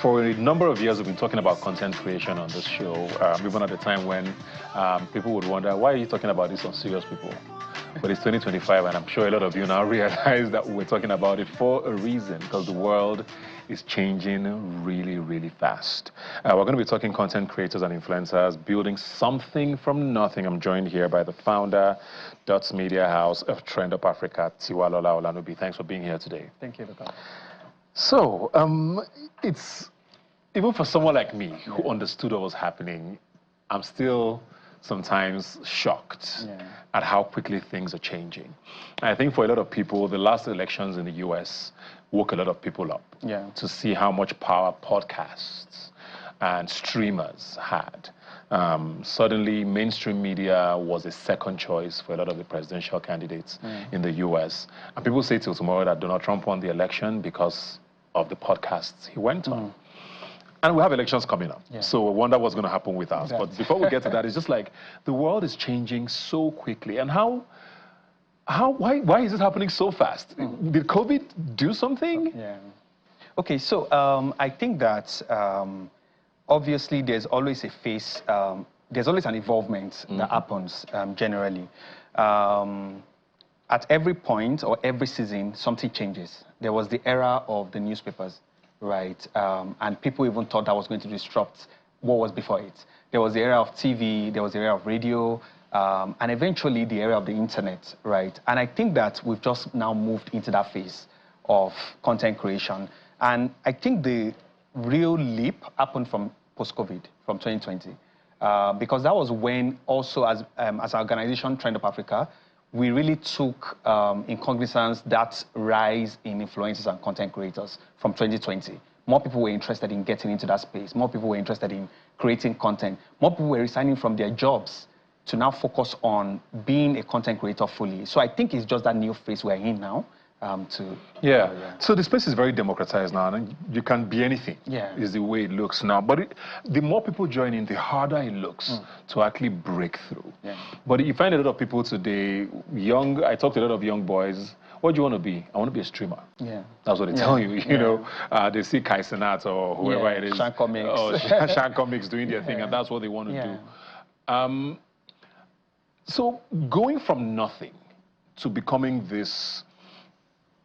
For a number of years, we've been talking about content creation on this show, even at the time when people would wonder, why are you talking about this on Serious People? But it's 2025, and I'm sure a lot of you now realize that we're talking about it for a reason, because the world is changing really, really fast. We're going to be talking content creators and influencers, building something from nothing. I'm joined here by the founder, Dots Media House of Trend Up Africa, Tiwalola Olanubi. Thanks for being here today. Thank you, Doctor. So, it's, even for someone like me who understood what was happening, I'm still sometimes shocked at how quickly things are changing. And I think for a lot of people, the last elections in the US woke a lot of people up to see how much power podcasts and streamers had. Suddenly, mainstream media was a second choice for a lot of the presidential candidates in the US. And people say till tomorrow that Donald Trump won the election because of the podcasts he went on. And we have elections coming up, so I wonder what's going to happen with us. But before we get to that, it's just like the world is changing so quickly. And why is it happening so fast? Did COVID do something? Okay, so I think that obviously there's always a phase, there's always an involvement that happens generally. At every point or every season, something changes. There was the era of the newspapers. Right, and people even thought that was going to disrupt what was before it. There was the era of TV, there was the era of radio, and eventually the era of the internet, right? And I think that we've just now moved into that phase of content creation. And I think the real leap happened from post-COVID, from 2020, because that was when also as an organization, Trend Up Africa, we really took in cognizance that rise in influencers and content creators from 2020. More people were interested in getting into that space. More people were interested in creating content. More people were resigning from their jobs to now focus on being a content creator fully. So I think it's just that new phase we're in now. So the space is very democratized now, and you can be anything. Is the way it looks now. But the more people join in, the harder it looks to actually break through. But you find a lot of people today, I talk to a lot of young boys. What do you want to be? I want to be a streamer. That's what they tell you. You know, they see Kai Cenat or whoever it is. Shan Comics. Or Shan Comics doing their thing, and that's what they want to do. So going from nothing to becoming this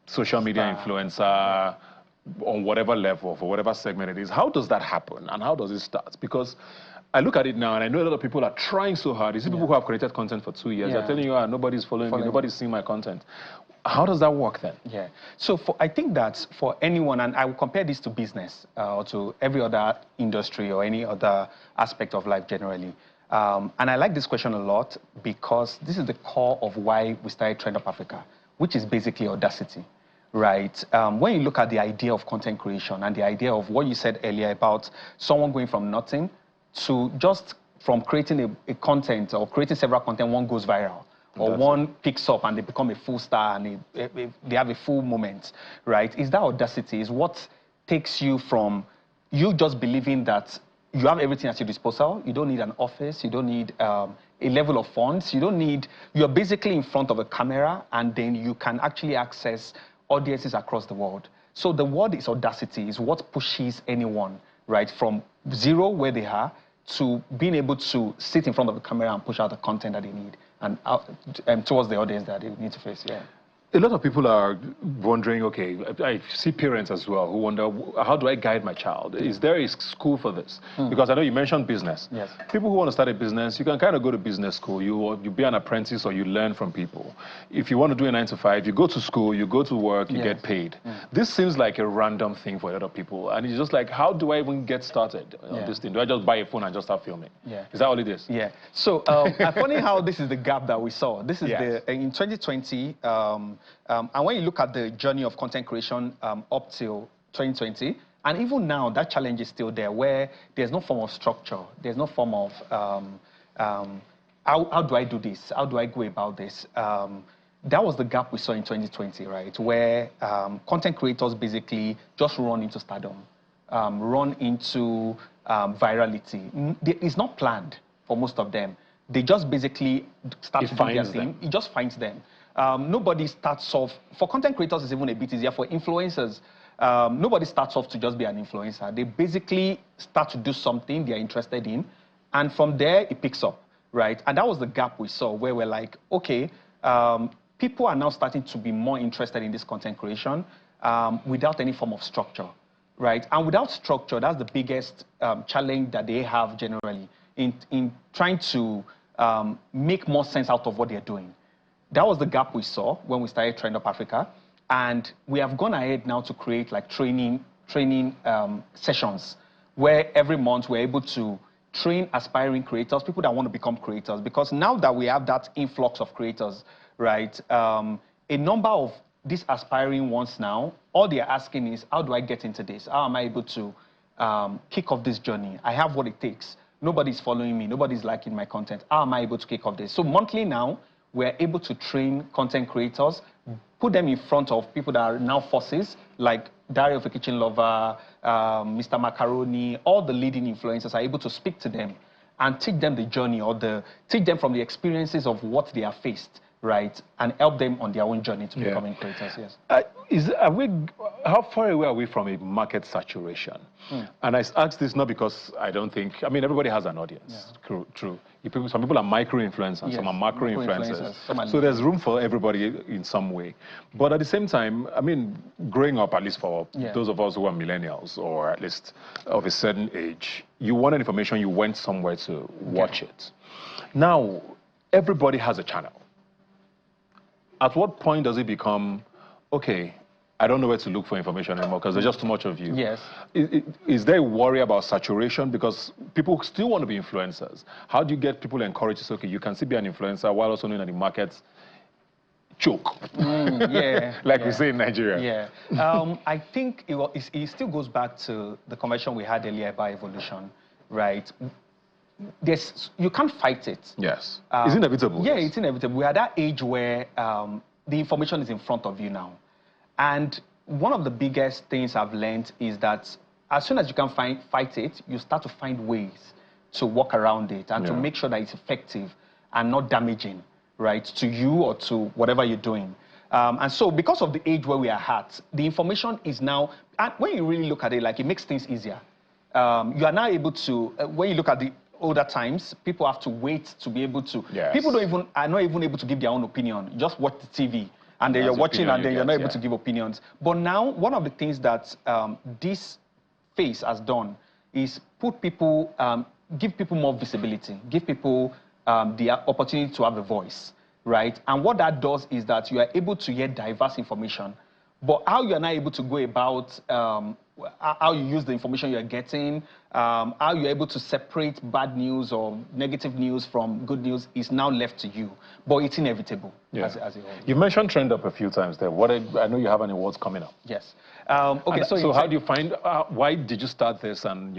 social media influencer on whatever level, for whatever segment it is, how does that happen and how does it start? Because I look at it now and I know a lot of people are trying so hard. You see people who have created content for 2 years, they're telling you, nobody's following me, nobody's seeing my content. How does that work then? So I think that for anyone, and I will compare this to business or to every other industry or any other aspect of life generally. And I like this question a lot because this is the core of why we started Trend Up Africa, which is basically audacity. Right. When you look at the idea of content creation and the idea of what you said earlier about someone going from nothing to just from creating a content or creating several content, one goes viral or one picks up and they become a full star and they have a full moment, right? Is that audacity? Is what takes you from you just believing that you have everything at your disposal. You don't need an office. You don't need a level of funds. You don't need, you're basically in front of a camera and then you can actually access audiences across the world. So the word is audacity, is what pushes anyone, right, from zero where they are to being able to sit in front of the camera and push out the content that they need and towards the audience that they need to face. A lot of people are wondering, okay, I see parents as well who wonder, how do I guide my child? Is there a school for this? Because I know you mentioned business. People who want to start a business, you can kind of go to business school. You be an apprentice or you learn from people. If you want to do a 9 to 5, you go to school, you go to work, you get paid. This seems like a random thing for a lot of people. And it's just like, how do I even get started on this thing? Do I just buy a phone and just start filming? Is that all it is? So funny how this is the gap that we saw. This is in 2020, and when you look at the journey of content creation up till 2020, and even now, that challenge is still there, where there's no form of structure, there's no form of how do I do this? How do I go about this? That was the gap we saw in 2020, right? Where content creators basically just run into stardom, run into virality. It's not planned for most of them. They just basically start to do their thing. It just finds them. Nobody starts off. For content creators, it's even a bit easier. For influencers, nobody starts off to just be an influencer. They basically start to do something they're interested in, and from there, it picks up, right? And that was the gap we saw, where we're like, okay, people are now starting to be more interested in this content creation without any form of structure, right? And without structure, that's the biggest challenge that they have generally in trying to make more sense out of what they're doing. That was the gap we saw when we started Trend Up Africa. And we have gone ahead now to create like training sessions where every month we're able to train aspiring creators, people that want to become creators. Because now that we have that influx of creators, right, a number of these aspiring ones now, all they're asking is, how do I get into this? How am I able to kick off this journey? I have what it takes. Nobody's following me. Nobody's liking my content. How am I able to kick off this? So monthly now, we're able to train content creators, put them in front of people that are now forces, like Diary of a Kitchen Lover, Mr. Macaroni, all the leading influencers are able to speak to them and teach them the journey, or teach them from the experiences of what they have faced, right, and help them on their own journey to becoming creators. Yes. How far away are we from a market saturation? And I ask this not because I don't think, I mean, everybody has an audience. Yeah. True. Some people are micro-influencers, some are macro-influencers. So there's room for everybody in some way. But at the same time, I mean, growing up, at least for those of us who are millennials, or at least of a certain age, you wanted information, you went somewhere to watch it. Now, everybody has a channel. At what point does it become, okay, I don't know where to look for information anymore because there's just too much of you? Yes. Is there a worry about saturation? Because people still want to be influencers. How do you get people encouraged to say, okay, you can still be an influencer while also knowing that the markets choke? Like we say in Nigeria. Yeah. I think it still goes back to the conversation we had earlier about evolution, right? You can't fight it. Yes. It's inevitable. Yeah, it's inevitable. We're at that age where the information is in front of you now. And one of the biggest things I've learned is that as soon as you can fight it, you start to find ways to work around it and to make sure that it's effective and not damaging, right, to you or to whatever you're doing. And so because of the age where we are at, the information is now, and when you really look at it, like, it makes things easier. You are now able to, when you look at the older times, people have to wait to be able to, people are not even able to give their own opinion, just watch the TV. And then you're watching and then you're not able to give opinions. But now, one of the things that this phase has done is give people more visibility, give people the opportunity to have a voice, right? And what that does is that you are able to get diverse information. But how you are not able to go about how you use the information you're getting, how you're able to separate bad news or negative news from good news is now left to you. But it's inevitable. As it you mentioned Trend Up a few times there. I know you have an awards coming up. Yes. Okay. So how do you find, why did you start this, and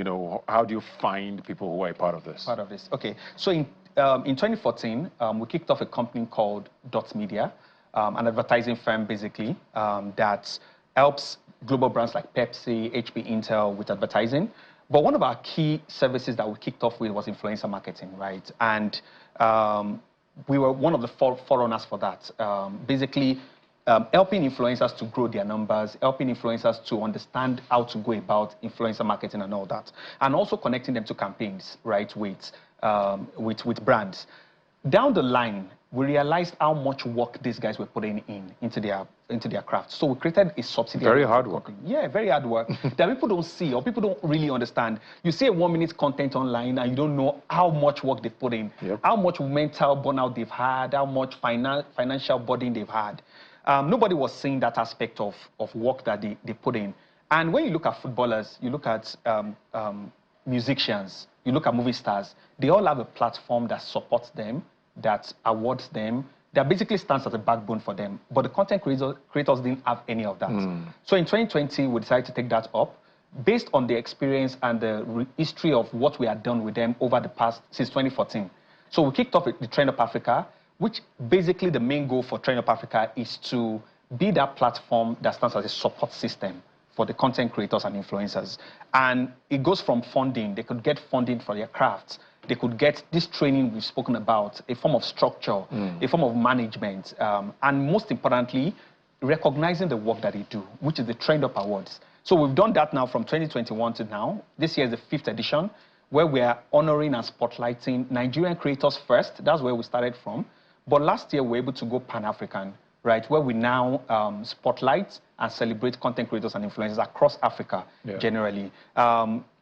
how do you find people who are a part of this? Okay. So in 2014, we kicked off a company called Dot Media, an advertising firm basically that helps global brands like Pepsi, HP, Intel with advertising. But one of our key services that we kicked off with was influencer marketing, right? And we were one of the forerunners for that. Basically, helping influencers to grow their numbers, helping influencers to understand how to go about influencer marketing and all that. And also connecting them to campaigns, right, with brands. Down the line, we realized how much work these guys were putting into their craft. So we created a subsidiary. Very hard work. Yeah, very hard work that people don't see or people don't really understand. You see a 1-minute content online and you don't know how much work they've put in, how much mental burnout they've had, how much financial burden they've had. Nobody was seeing that aspect of work that they put in. And when you look at footballers, you look at musicians, you look at movie stars, they all have a platform that supports them, that awards them, that basically stands as a backbone for them. But the content creators didn't have any of that. So in 2020, we decided to take that up based on the experience and the history of what we had done with them over the past, since 2014. So we kicked off the Trend Up Africa, which basically the main goal for Trend Up Africa is to be that platform that stands as a support system for the content creators and influencers. And it goes from funding. They could get funding for their crafts. They could get this training we've spoken about, a form of structure, a form of management, and most importantly, recognizing the work that they do, which is the Trend Up Awards. So we've done that now from 2021 to now. This year is the 5th edition, where we are honoring and spotlighting Nigerian creators first. That's where we started from. But last year, we were able to go Pan-African, right, where we now spotlight and celebrate content creators and influencers across Africa generally.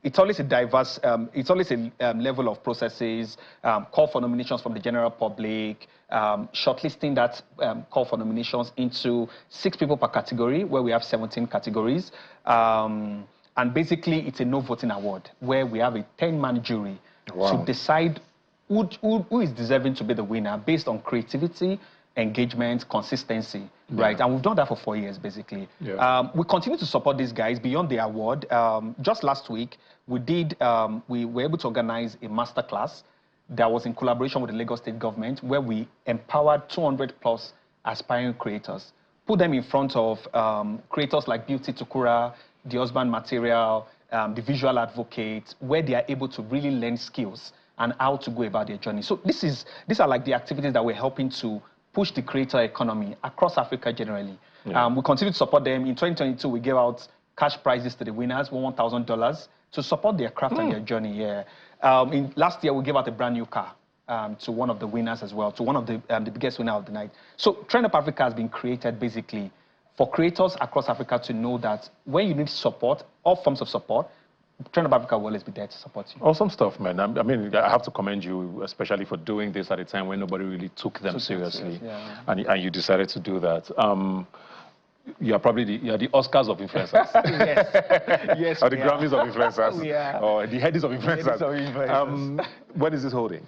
It's always a diverse, it's always a level of processes, call for nominations from the general public, shortlisting that call for nominations into 6 people per category, where we have 17 categories. And basically, it's a no voting award, where we have a 10-man jury to decide who is deserving to be the winner based on creativity, engagement, consistency, right? And we've done that for 4 years, basically. We continue to support these guys beyond the award. Just last week, we were able to organize a masterclass that was in collaboration with the Lagos State government, where we empowered 200+ aspiring creators, put them in front of creators like Beauty Tukura, The Husband Material, the Visual Advocate, where they are able to really learn skills and how to go about their journey. So these are like the activities that we're helping to push the creator economy across Africa generally. We continue to support them. In 2022, we gave out cash prizes to the winners, $1,000, to support their craft and their journey. Last year, we gave out a brand new car to one of the winners as well, to one of the biggest winner of the night. So Trend Up Africa has been created basically for creators across Africa to know that when you need support, all forms of support, Trend Up Africa will always be there to support you. Awesome stuff, man. I mean, I have to commend you, especially for doing this at a time when nobody really took them seriously. And you decided to do that. You're probably the Oscars of influencers. Yes. Or the Grammys of influencers. Or the Headies of influencers. When is this holding?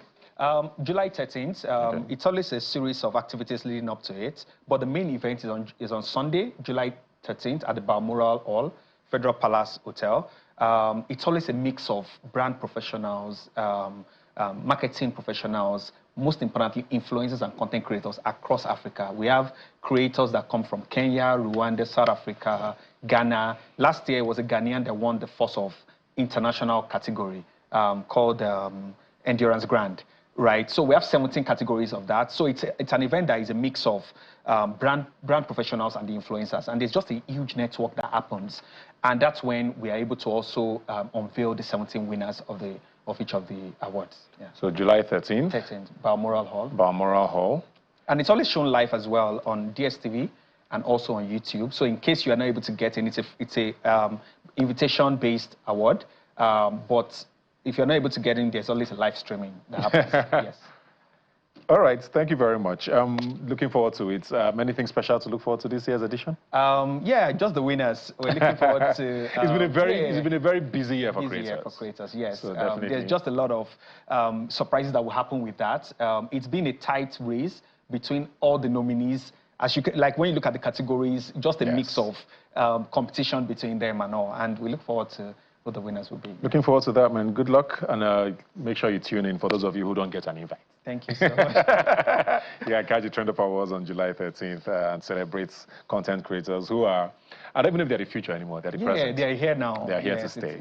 July 13th. It's always a series of activities leading up to it. But the main event is on Sunday, July 13th at the Balmoral Hall, Federal Palace Hotel. It's always a mix of brand professionals, marketing professionals, most importantly, influencers and content creators across Africa. We have creators that come from Kenya, Rwanda, South Africa, Ghana. Last year, it was a Ghanaian that won the first of international category called Endurance Grand, right? So we have 17 categories of that. So it's an event that is a mix of brand professionals and the influencers. And there's just a huge network that happens. And that's when we are able to also unveil the 17 winners of each of the awards. So July 13th? 13th, Balmoral Hall. Balmoral Hall. And it's always shown live as well on DSTV and also on YouTube. So in case you are not able to get in, it's a invitation-based award. But if you're not able to get in, there's always a live streaming that happens. Yes. All right, thank you very much. Looking forward to it. Anything special to look forward to this year's edition? Yeah, just the winners. We're looking forward to... it's been a very busy year for creators. Yes. So definitely. There's just a lot of surprises that will happen with that. It's been a tight race between all the nominees. Like when you look at the categories, just a mix of competition between them and all. And we look forward to what the winners will be. Looking forward to that, man. Good luck, and make sure you tune in for those of you who don't get an invite. Thank you so much. Catch the Trend Up Awards on July 13th and celebrates content creators who are, I don't even know if they're the future anymore, they're the present. They're here now. They're here to stay.